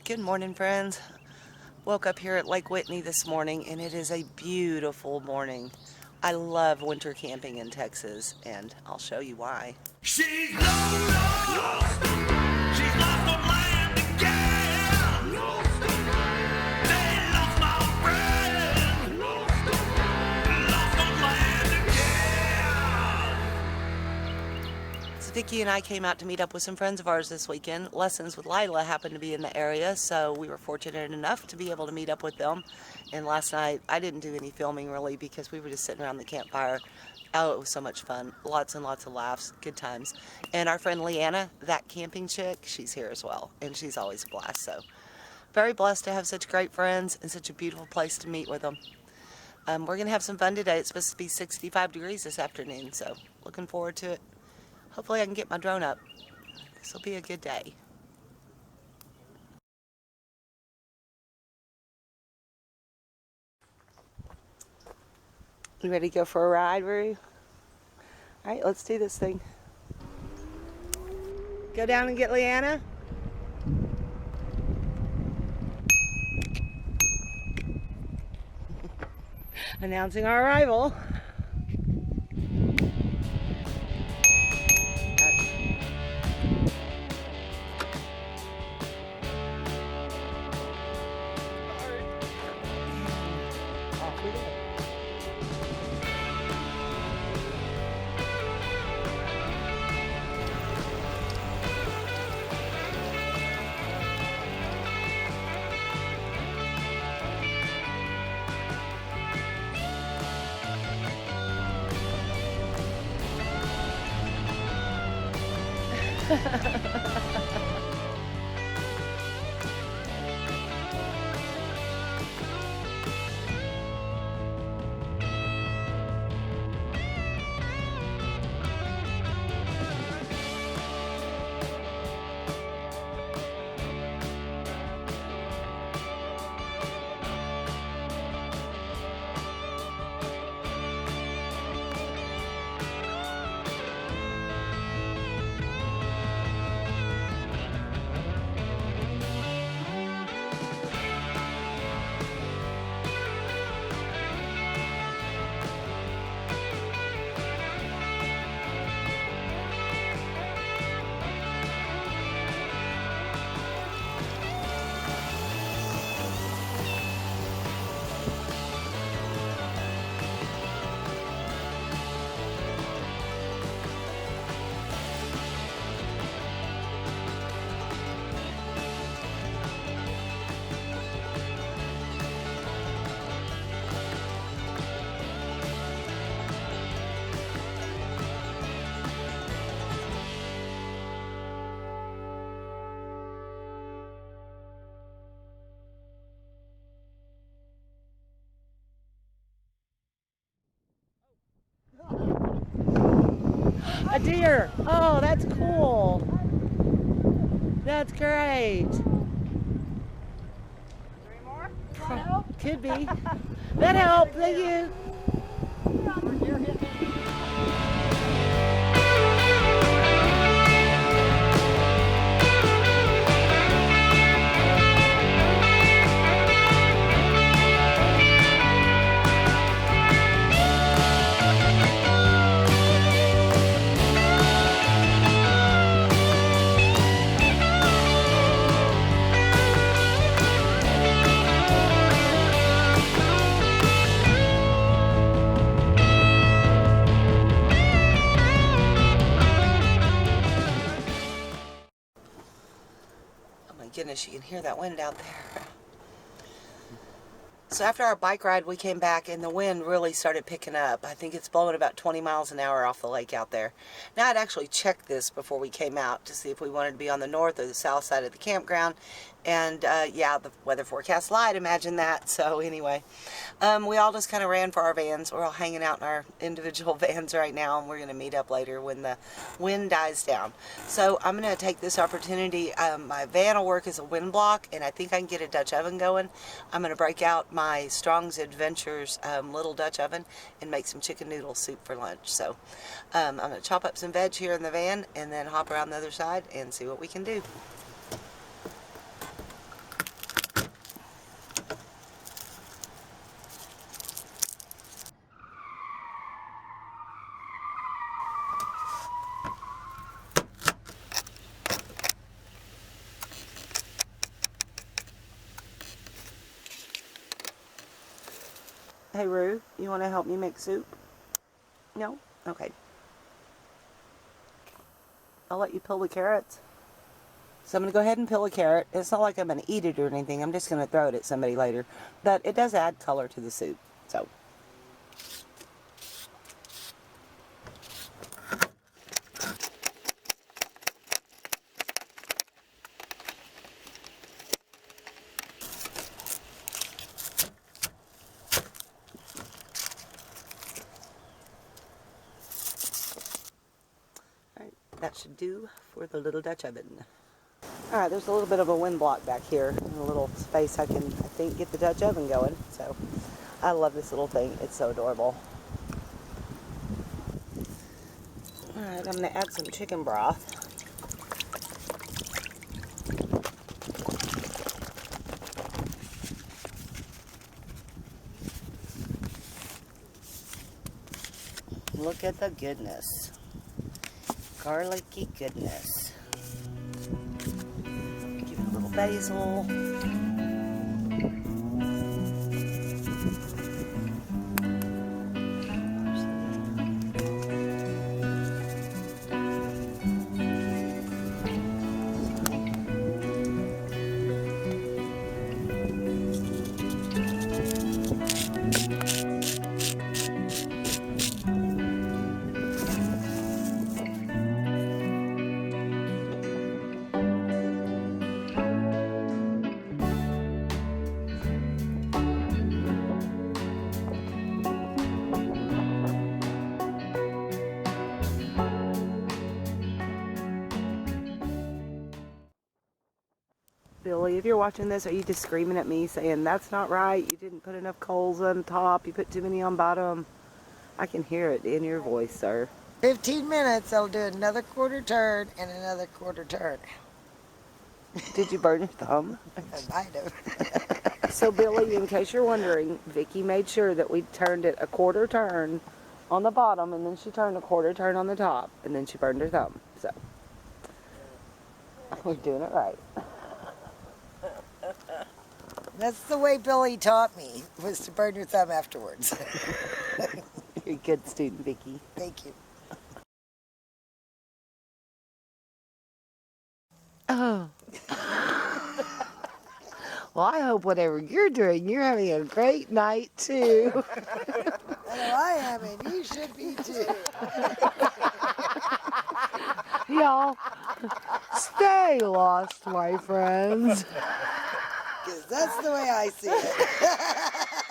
Good morning, friends. Woke up here at Lake Whitney this morning and it is a beautiful morning. I love winter camping in Texas and I'll show you why. She's lost. She's lost her mind again. They lost my friend. Lost her mind again. So Vicky and I came out to meet up with some friends of ours this weekend. Lessons with Lila happened to be in the area, so we were fortunate enough to be able to meet up with them. And last night, I didn't do any filming really because we were just sitting around the campfire. Oh, it was so much fun. Lots and lots of laughs, good times. And our friend Leanna, that camping chick, she's here as well. And she's always a blast, so very blessed to have such great friends and such a beautiful place to meet with them. We're going to have some fun today. It's supposed to be 65 degrees this afternoon, so looking forward to it. Hopefully I can get my drone up. This will be a good day. You ready to go for a ride, Roo? All right, let's do this thing. Go down and get Leanna. Announcing our arrival. Off we go. A deer. Oh, that's cool. That's great. Three more? No. Could be. That helped. Thank you. Oh my goodness, you can hear that wind out there. So after our bike ride, we came back and the wind really started picking up. I think it's blowing about 20 miles an hour off the lake out there. Now, I'd actually checked this before we came out to see if we wanted to be on the north or the south side of the campground. And yeah, the weather forecast lied, imagine that. So anyway, we all just kind of ran for our vans. We're all hanging out in our individual vans right now, and we're going to meet up later when the wind dies down. So I'm going to take this opportunity. My van will work as a wind block, and I think I can get a Dutch oven going. I'm going to break out my Strong's Adventures little Dutch oven and make some chicken noodle soup for lunch. So I'm going to chop up some veg here in the van and then hop around the other side and see what we can do. Hey, Rue, you want to help me make soup? No? Okay. I'll let you peel the carrots. So I'm going to go ahead and peel a carrot. It's not like I'm going to eat it or anything. I'm just going to throw it at somebody later. But it does add color to the soup. So. Alright, that should do for the little Dutch oven. Alright, there's a little bit of a wind block back here. And a little space I can, I think, get the Dutch oven going. So, I love this little thing. It's so adorable. Alright, I'm going to add some chicken broth. Look at the goodness. Garlicky goodness. Give it a little basil. Billy, if you're watching this, are you just screaming at me saying, that's not right, you didn't put enough coals on top, you put too many on bottom? I can hear it in your voice, sir. 15 minutes, I'll do another quarter turn and another quarter turn. Did you burn your thumb? I might have. So, Billy, in case you're wondering, Vicky made sure that we turned it a quarter turn on the bottom, and then she turned a quarter turn on the top, and then she burned her thumb. So, we're doing it right. That's the way Billy taught me, was to burn your thumb afterwards. You're a good student, Vicky. Thank you. Oh. Well, I hope whatever you're doing, you're having a great night, too. I know I am, and you should be too. Y'all, stay lost, my friends. Because that's the way I see it.